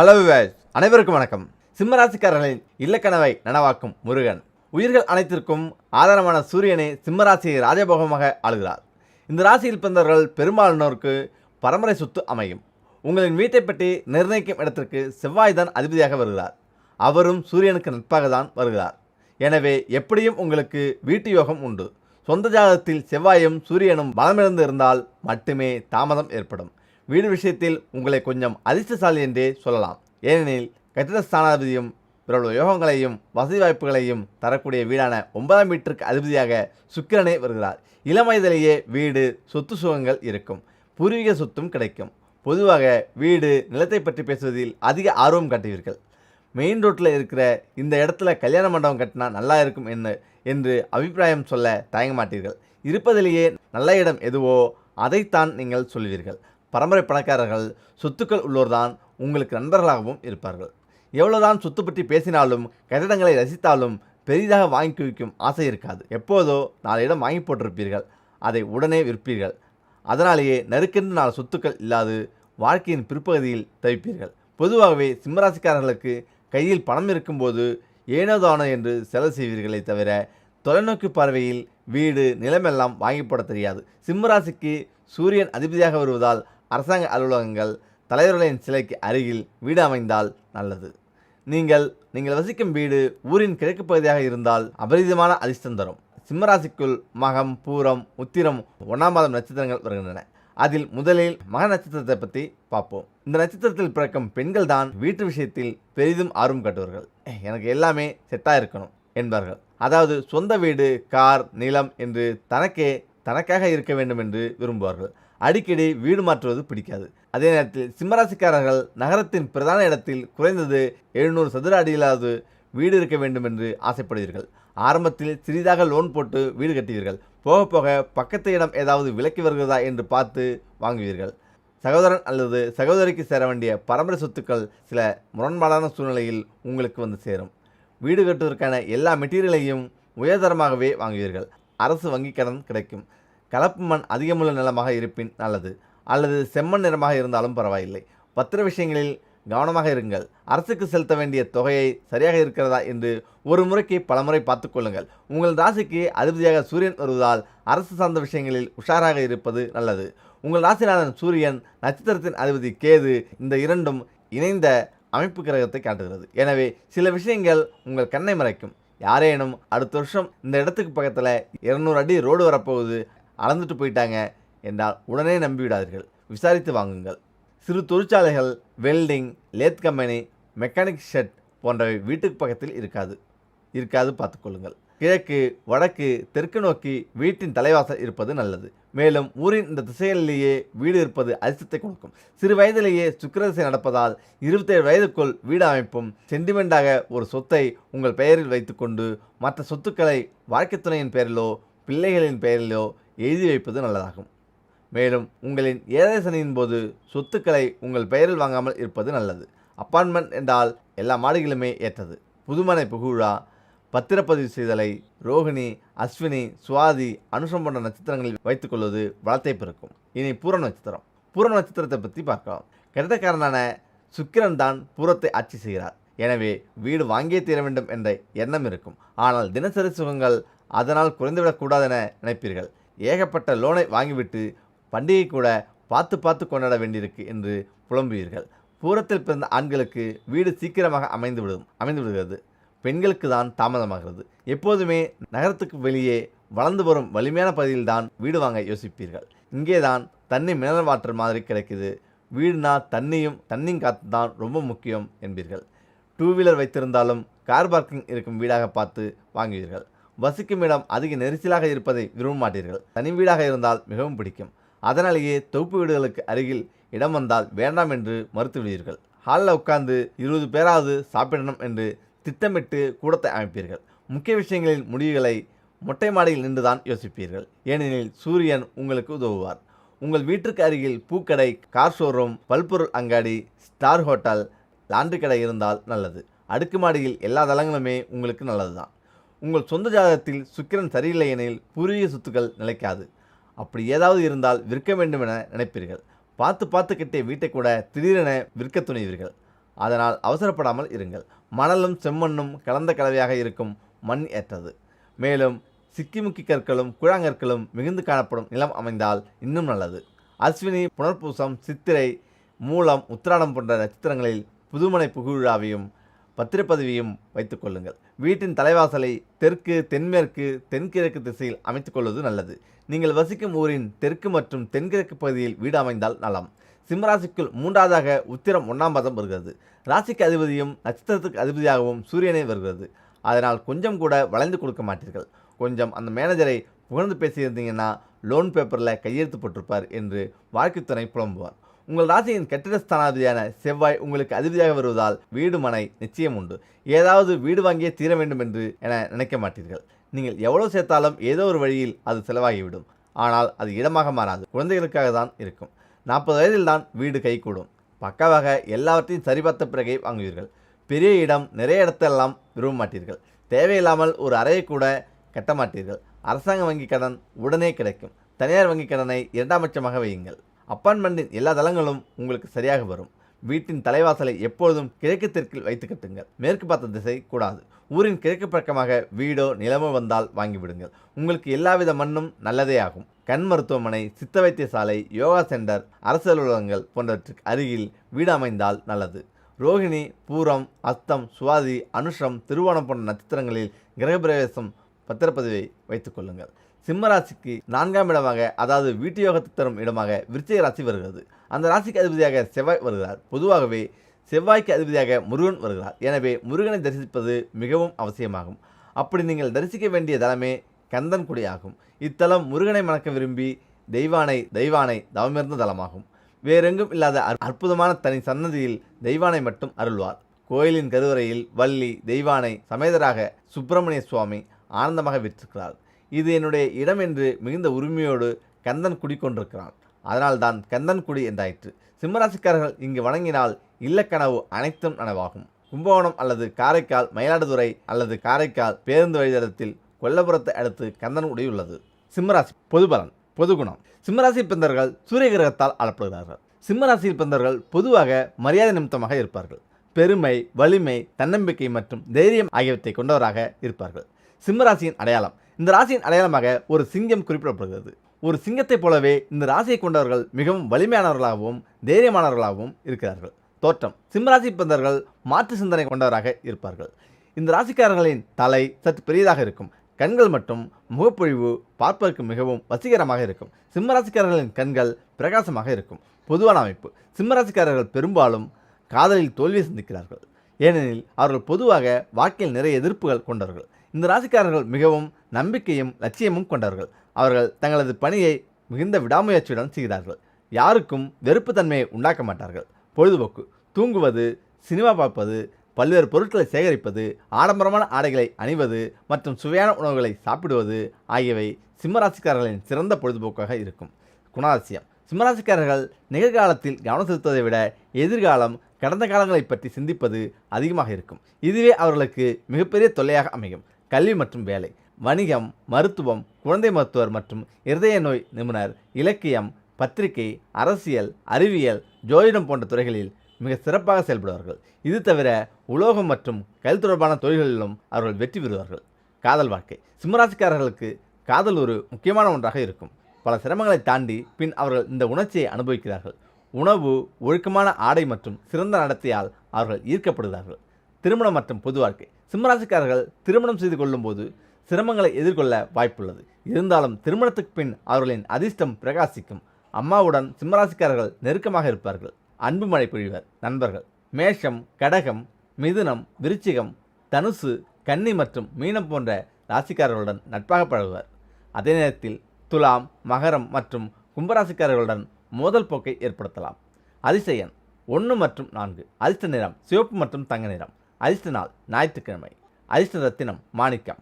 Hello wives, அனைவருக்கும் வணக்கம். சிம்மராசிக்காரர்களின் இல்லக்கனவை நனவாக்கும் முருகன். உயிர்கள் அனைத்திற்கும் ஆதாரமான சூரியனை சிம்மராசியை ராஜபோகமாக ஆளுகிறார். இந்த ராசியில் பிறந்தவர்கள் பெரும்பாலானோருக்கு பரம்பரை சொத்து அமையும். உங்களின் வீட்டை பற்றி நிர்ணயிக்கும் இடத்திற்கு செவ்வாய் தான் அதிபதியாக வருகிறார். அவரும் சூரியனுக்கு நட்பாக தான் வருகிறார். எனவே எப்படியும் உங்களுக்கு வீட்டு யோகம் உண்டு. சொந்த ஜாதகத்தில் செவ்வாயும் சூரியனும் பலமிழந்து இருந்தால் மட்டுமே தாமதம் ஏற்படும். வீடு விஷயத்தில் உங்களை கொஞ்சம் அதிர்ஷ்டசாலி என்றே சொல்லலாம். ஏனெனில் கட்டிட ஸ்தானாதிபதியும் பிறகு யோகங்களையும் வசதி வாய்ப்புகளையும் தரக்கூடிய வீடான 9ஆம் வீட்டிற்கு அதிபதியாக சுக்கிரனே வருகிறார். இளம் வயதிலேயே வீடு சொத்து சுகங்கள் இருக்கும். பூர்வீக சொத்தும் கிடைக்கும். பொதுவாக வீடு நிலத்தை பற்றி பேசுவதில் அதிக ஆர்வம் காட்டுவீர்கள். மெயின் ரோட்டில் இருக்கிற இந்த இடத்துல கல்யாண மண்டபம் கட்டினா நல்லா இருக்கும் என்று அபிப்பிராயம் சொல்ல தயங்க மாட்டீர்கள். இருப்பதிலேயே நல்ல இடம் எதுவோ அதைத்தான் நீங்கள் சொல்வீர்கள். பரம்பரை பணக்காரர்கள் சொத்துக்கள் உள்ளோர்தான் உங்களுக்கு நண்பர்களாகவும் இருப்பார்கள். எவ்வளோதான் சொத்து பற்றி பேசினாலும் கட்டிடங்களை ரசித்தாலும் பெரிதாக வாங்கி குவிக்கும் ஆசை இருக்காது. எப்போதோ 4 இடம் வாங்கி போட்டிருப்பீர்கள், அதை உடனே விற்பீர்கள். அதனாலேயே நறுக்கென்று 4 சொத்துக்கள் இல்லாது வாழ்க்கையின் பிற்பகுதியில் தவிப்பீர்கள். பொதுவாகவே சிம்மராசிக்காரர்களுக்கு கையில் பணம் இருக்கும்போது ஏனோதானோ என்று செலவு செய்வீர்களே தவிர தொலைநோக்கு பார்வையில் வீடு நிலமெல்லாம் வாங்கி போட தெரியாது. சிம்மராசிக்கு சூரியன் அதிபதியாக வருவதால் அரசாங்க அலுவலகங்கள் தலைவர்களின் சிலைக்கு அருகில் வீடு அமைந்தால் நல்லது. நீங்கள் வசிக்கும் வீடு ஊரின் கிழக்கு பகுதியாக இருந்தால் அபரிதமான அதிர்ஷ்டம் தரும். சிம்மராசிக்குள் மகம், பூரம், உத்திரம் 1ஆம் பாதம் நட்சத்திரங்கள் வருகின்றன. அதில் முதலில் மக நட்சத்திரத்தை பற்றி பார்ப்போம். இந்த நட்சத்திரத்தில் பிறக்கும் பெண்கள் தான் வீட்டு விஷயத்தில் பெரிதும் ஆர்வம் காட்டுவார்கள். எனக்கு எல்லாமே செட்டாக இருக்கணும் என்பார்கள். அதாவது சொந்த வீடு, கார், நிலம் என்று தனக்காக இருக்க வேண்டும் என்று விரும்புவார்கள். அடிக்கடி வீடு மாற்றுவது பிடிக்காது. அதே நேரத்தில் சிம்மராசிக்காரர்கள் நகரத்தின் பிரதான இடத்தில் குறைந்தது 700 சதுர அடியிலாவது வீடு இருக்க வேண்டும் என்று ஆசைப்படுவீர்கள். ஆரம்பத்தில் சிறிதாக லோன் போட்டு வீடு கட்டுவீர்கள். போக போக பக்கத்து இடம் ஏதாவது விலக்கி வருகிறதா என்று பார்த்து வாங்குவீர்கள். சகோதரன் அல்லது சகோதரிக்கு சேர வேண்டிய பரம்பரை சொத்துக்கள் சில முரண்பாடான சூழ்நிலையில் உங்களுக்கு வந்து சேரும். வீடு கட்டுவதற்கான எல்லா மெட்டீரியலையும் உயர்தரமாகவே வாங்குவீர்கள். அரசு வங்கி கடன் கிடைக்கும். கலப்பு மண் அதிகமுள்ள நிலமாக இருப்பின் நல்லது, அல்லது செம்மண் நிறமாக இருந்தாலும் பரவாயில்லை. பத்திர விஷயங்களில் கவனமாக இருங்கள். அரசுக்கு செலுத்த வேண்டிய தொகையை சரியாக இருக்கிறதா என்று ஒரு முறைக்கு பலமுறை பார்த்து கொள்ளுங்கள். உங்கள் ராசிக்கு அதிபதியாக சூரியன் வருவதால் அரசு சார்ந்த விஷயங்களில் உஷாராக இருப்பது நல்லது. உங்கள் ராசிநாதன் சூரியன், நட்சத்திரத்தின் அதிபதி கேது, இந்த இரண்டும் இணைந்த அமைப்பு கிரகத்தை காட்டுகிறது. எனவே சில விஷயங்கள் உங்கள் கண்ணை மறைக்கும். யாரேனும் அடுத்த வருஷம் இந்த இடத்துக்கு பக்கத்தில் 200 அடி ரோடு வரப்போகுது, அளந்துட்டு போயிட்டாங்க என்றால் உடனே நம்பிவிடாதீர்கள். விசாரித்து வாங்குங்கள். சிறு தொழிற்சாலைகள், welding, lathe company, mechanic shed போன்றவை வீட்டுக்கு பக்கத்தில் இருக்காது பார்த்துக்கொள்ளுங்கள். கிழக்கு, வடக்கு, தெற்கு நோக்கி வீட்டின் தலைவாசல் இருப்பது நல்லது. மேலும் ஊரின் இந்த திசைகளிலேயே வீடு இருப்பது அதிர்ஷ்டத்தை கொடுக்கும். சிறு வயதிலேயே சுக்கிரதசை நடப்பதால் 27 வயதுக்குள் வீடு அமைப்பும் சென்டிமெண்டாக ஒரு சொத்தை உங்கள் பெயரில் வைத்துக்கொண்டு மற்ற சொத்துக்களை வாழ்க்கை துணையின் பெயரிலோ பிள்ளைகளின் பெயரிலோ எழுதி வைப்பது நல்லதாகும். மேலும் உங்களின் ஏழரை சனியின் போது சொத்துக்களை உங்கள் பெயரில் வாங்காமல் இருப்பது நல்லது. அப்பார்ட்மெண்ட் என்றால் எல்லா மாடுகளுமே ஏற்றது. புதுமனை புகுழா, பத்திரப்பதிவு செய்தலை ரோகிணி, அஸ்வினி, சுவாதி, அனுஷம் போன்ற நட்சத்திரங்களில் வைத்துக்கொள்வது வளத்தை பிறக்கும். இனி பூரம் நட்சத்திரம். பூரம் நட்சத்திரத்தை பற்றி பார்க்கலாம். கட்டிடக்காரனான சுக்கிரன் தான் பூரத்தை ஆட்சி செய்கிறார். எனவே வீடு வாங்கியே தீர வேண்டும் என்ற எண்ணம் இருக்கும். ஆனால் தினசரி சுகங்கள் அதனால் குறைந்துவிடக்கூடாது என நினைப்பீர்கள். ஏகப்பட்ட லோனை வாங்கிவிட்டு பண்டிகை கூட பார்த்து கொண்டாட வேண்டியிருக்கு என்று புலம்புவீர்கள். பூரத்தில் பிறந்த ஆண்களுக்கு வீடு சீக்கிரமாக அமைந்து விடுகிறது. பெண்களுக்கு தான் தாமதமாகிறது. எப்போதுமே நகரத்துக்கு வெளியே வளர்ந்து வரும் வலிமையான பகுதியில்தான் வீடு வாங்க யோசிப்பீர்கள். இங்கே தான் தண்ணி மினரல் வாட்டர் மாதிரி கிடைக்குது. வீடுனா தண்ணியும் காற்று தான் ரொம்ப முக்கியம் என்பீர்கள். 2 வீலர் வைத்திருந்தாலும் கார் பார்க்கிங் இருக்கும் வீடாக பார்த்து வாங்குவீர்கள். வசிக்கும் இடம் அதிக நெரிசலாக இருப்பதை விரும்ப மாட்டீர்கள். தனி வீடாக இருந்தால் மிகவும் பிடிக்கும். அதனாலேயே தொகுப்பு வீடுகளுக்கு அருகில் இடம் வந்தால் வேண்டாம் என்று மறுத்துவிடுவீர்கள். ஹாலில் உட்கார்ந்து 20 பேராவது சாப்பிடணும் என்று திட்டமிட்டு கூடத்தை அமைப்பீர்கள். முக்கிய விஷயங்களின் முடிவுகளை மொட்டை மாடியில் நின்றுதான் யோசிப்பீர்கள். ஏனெனில் சூரியன் உங்களுக்கு உதவுவார். உங்கள் வீட்டிற்கு அருகில் பூக்கடை, கார் ஷோரூம், பல்பொருள் அங்காடி, ஸ்டார் ஹோட்டல், லாண்ட்ரி கடை இருந்தால் நல்லது. அடுக்குமாடியில் எல்லா தளங்களுமே உங்களுக்கு நல்லதுதான். உங்கள் சொந்த ஜாதகத்தில் சுக்கிரன் சரியில்லை எனில் பூர்வீக சொத்துக்கள் நிலைக்காது. அப்படி ஏதாவது இருந்தால் விற்க வேண்டும் என நினைப்பீர்கள். பார்த்து கட்டிய வீட்டை கூட திடீரென விற்க துணிவீர்கள். அதனால் அவசரப்படாமல் இருங்கள். மணலும் செம்மண்ணும் கலந்த கலவையாக இருக்கும் மண் ஏற்றது. மேலும் சிக்கிமுக்கி கற்களும் கூழாங்கற்களும் மிகுந்து காணப்படும் நிலம் அமைந்தால் இன்னும் நல்லது. அஸ்வினி, புனர்பூசம், சித்திரை, மூலம், உத்திராடம் போன்ற நட்சத்திரங்களில் புதுமனை புகுவிழாவையும் பத்திரப்பதவியும் வைத்துக் கொள்ளுங்கள். வீட்டின் தலைவாசலை தெற்கு, தென்மேற்கு, தென்கிழக்கு திசையில் அமைத்துக் கொள்வது நல்லது. நீங்கள் வசிக்கும் ஊரின் தெற்கு மற்றும் தென்கிழக்கு பகுதியில் வீடு அமைந்தால் நலம். சிம்மராசிக்குள் 3வதாக உத்திரம் 1ஆம் பாதம் வருகிறது. ராசிக்கு அதிபதியும் நட்சத்திரத்துக்கு அதிபதியாகவும் சூரியனே வருகிறது. அதனால் கொஞ்சம் கூட வளைந்து கொடுக்க மாட்டீர்கள். கொஞ்சம் அந்த மேனேஜரை புகழ்ந்து பேசியிருந்தீங்கன்னா லோன் பேப்பரில் கையெழுத்து போட்டிருப்பார் என்று வாழ்க்கை துணை புலம்புவார். உங்கள் ராசியின் கட்டிட ஸ்தானாதிபதியான செவ்வாய் உங்களுக்கு அதிபதியாக வருவதால் வீடு மனை நிச்சயம் உண்டு. ஏதாவது வீடு வாங்கியே தீர வேண்டும் என்று நினைக்க மாட்டீர்கள். நீங்கள் எவ்வளவு சேர்த்தாலும் ஏதோ ஒரு வழியில் அது செலவாகிவிடும். ஆனால் அது இடமாக மாறாது, குழந்தைகளுக்காக தான் இருக்கும். 40 வயதில் தான் வீடு கைகூடும். பக்காவாக எல்லாவற்றையும் சரிபார்த்த பிறகே வாங்குவீர்கள். பெரிய இடம், நிறைய இடத்தெல்லாம் விரும்ப மாட்டீர்கள். தேவையில்லாமல் ஒரு அறையை கூட கட்ட மாட்டீர்கள். அரசாங்க வங்கி கடன் உடனே கிடைக்கும். தனியார் வங்கி கடனை 2ஆம் பட்சமாக வையுங்கள். அப்பார்ட்மெண்ட்டின் எல்லா தளங்களும் உங்களுக்கு சரியாக வரும். வீட்டின் தலைவாசலை எப்பொழுதும் கிழக்கு தெற்கில் வைத்து கட்டுங்கள். மேற்கு பார்த்த திசை கூடாது. ஊரின் கிழக்கு பக்கமாக வீடோ நிலமோ வந்தால் வாங்கிவிடுங்கள். உங்களுக்கு எல்லாவித மண்ணும் நல்லதே ஆகும். கண் மருத்துவமனை, சித்த வைத்தியசாலை, யோகா சென்டர், அரசு அலுவலகங்கள் போன்றவற்றுக்கு அருகில் வீடு அமைந்தால் நல்லது. ரோகிணி, பூரம், அஸ்தம், சுவாதி, அனுஷம், திருவோணம் போன்ற நட்சத்திரங்களில் கிரகப்பிரவேசம் பத்திரப்பதிவை வைத்துக் கொள்ளுங்கள். சிம்மராசிக்கு 4ஆம் இடமாக, அதாவது வீட்டு யோகத்தை தரும் இடமாக விருச்சிக ராசி வருகிறது. அந்த ராசிக்கு அதிபதியாக செவ்வாய் வருகிறார். பொதுவாகவே செவ்வாய்க்கு அதிபதியாக முருகன் வருகிறார். எனவே முருகனை தரிசிப்பது மிகவும் அவசியமாகும். அப்படி நீங்கள் தரிசிக்க வேண்டிய தலமே கந்தன்குடி ஆகும். இத்தலம் முருகனை மணக்க விரும்பி தெய்வானை தவமிருந்த தலமாகும். வேறெங்கும் இல்லாத அற்புதமான தனி சன்னதியில் தெய்வானை மட்டும் அருள்வார். கோயிலின் கருவறையில் வள்ளி தெய்வானை சமேதராக சுப்பிரமணிய சுவாமி ஆனந்தமாக விற்றிருக்கிறார். இது என்னுடைய இடம் என்று மிகுந்த உரிமையோடு கந்தன் குடிக்கொண்டிருக்கிறான். அதனால்தான் கந்தன்குடி என்றாயிற்று. சிம்மராசிக்காரர்கள் இங்கு வணங்கினால் இல்லக்கனவு அனைத்தும் நனவாகும். கும்பகோணம் அல்லது காரைக்கால், மயிலாடுதுறை அல்லது காரைக்கால் பேருந்து வழித்தடத்தில் கொல்லபுரத்தை அடுத்து கந்தன்குடி உள்ளது. சிம்மராசி பொதுபலன். பொதுகுணம். சிம்மராசி பிறந்தவர்கள் சூரிய கிரகத்தால் ஆளப்படுகிறார்கள். சிம்மராசியில் பிறந்தவர்கள் பொதுவாக மரியாதை நிமித்தமாக இருப்பார்கள். பெருமை, வலிமை, தன்னம்பிக்கை மற்றும் தைரியம் ஆகியவற்றை கொண்டவராக இருப்பார்கள். சிம்மராசியின் அடையாளம். இந்த ராசியின் அடையாளமாக ஒரு சிங்கம் குறிப்பிடப்படுகிறது. ஒரு சிங்கத்தைப் போலவே இந்த ராசியை கொண்டவர்கள் மிகவும் வலிமையானவர்களாகவும் தைரியமானவர்களாகவும் இருக்கிறார்கள். தோற்றம். சிம்மராசி பிறந்தவர்கள் மாற்று சிந்தனை கொண்டவராக இருப்பார்கள். இந்த ராசிக்காரர்களின் தலை சற்று பெரியதாக இருக்கும். கண்கள் மற்றும் முகப்பொழிவு பார்ப்பதற்கு மிகவும் வசீகரமாக இருக்கும். சிம்மராசிக்காரர்களின் கண்கள் பிரகாசமாக இருக்கும். பொதுவான அமைப்பு. சிம்மராசிக்காரர்கள் பெரும்பாலும் காதலில் தோல்வியை சந்திக்கிறார்கள். ஏனெனில் அவர்கள் பொதுவாக வாழ்க்கையில் நிறைய எதிர்ப்புகள் கொண்டவர்கள். இந்த ராசிக்காரர்கள் மிகவும் நம்பிக்கையும் லட்சியமும் கொண்டவர்கள். அவர்கள் தங்களது பணியை மிகுந்த விடாமுயற்சியுடன் செய்கிறார்கள். யாருக்கும் வெறுப்பு தன்மையை உண்டாக்க மாட்டார்கள். பொழுதுபோக்கு. தூங்குவது, சினிமா பார்ப்பது, பல்வேறு பொருட்களை சேகரிப்பது, ஆடம்பரமான ஆடைகளை அணிவது மற்றும் சுவையான உணவுகளை சாப்பிடுவது ஆகியவை சிம்மராசிக்காரர்களின் சிறந்த பொழுதுபோக்காக இருக்கும். குணாதிசயம். சிம்மராசிக்காரர்கள் நிகழ்காலத்தில் கவனம் செலுத்துவதை விட எதிர்காலம், கடந்த காலங்களை பற்றி சிந்திப்பது அதிகமாக இருக்கும். இதுவே அவர்களுக்கு மிகப்பெரிய தொல்லையாக அமையும். கல்வி மற்றும் வேலை. வணிகம், மருத்துவம், குழந்தை மருத்துவர் மற்றும் இருதய நோய் நிபுணர், இலக்கியம், பத்திரிகை, அரசியல், அறிவியல், ஜோதிடம் போன்ற துறைகளில் மிக சிறப்பாக செயல்படுவார்கள். இது தவிர உலோகம் மற்றும் கல் தொடர்பான தொழில்களிலும் அவர்கள் வெற்றி பெறுவார்கள். காதல் வாழ்க்கை. சிம்மராசிக்காரர்களுக்கு காதல் ஒரு முக்கியமான ஒன்றாக இருக்கும். பல சிரமங்களை தாண்டி பின் அவர்கள் இந்த உணர்ச்சியை அனுபவிக்கிறார்கள். உணவு, ஒழுக்கமான ஆடை மற்றும் சிறந்த நடத்தையால் அவர்கள் ஈர்க்கப்படுகிறார்கள். திருமணம் மற்றும் பொது வாழ்க்கை. சிம்மராசிக்காரர்கள் திருமணம் செய்து கொள்ளும் போது சிரமங்களை எதிர்கொள்ள வாய்ப்புள்ளது. இருந்தாலும் திருமணத்துக்கு பின் அவர்களின் அதிர்ஷ்டம் பிரகாசிக்கும். அம்மாவுடன் சிம்மராசிக்காரர்கள் நெருக்கமாக இருப்பார்கள். அன்பு மழை பொழிவர். நண்பர்கள். மேஷம், கடகம், மிதுனம், விருச்சிகம், தனுசு, கன்னி மற்றும் மீனம் போன்ற ராசிக்காரர்களுடன் நட்பாக பழகுவர். அதே நேரத்தில் துலாம், மகரம் மற்றும் கும்பராசிக்காரர்களுடன் மோதல் போக்கை ஏற்படுத்தலாம். அதிர்ஷ்ட எண் 1 மற்றும் 4. அதிர்ஷ்ட நிறம் சிவப்பு மற்றும் தங்க நிறம். அதிர்ஷ்ட நாள் ஞாயிற்றுக்கிழமை. அதிர்ஷ்ட ரத்தினம் மாணிக்கம்.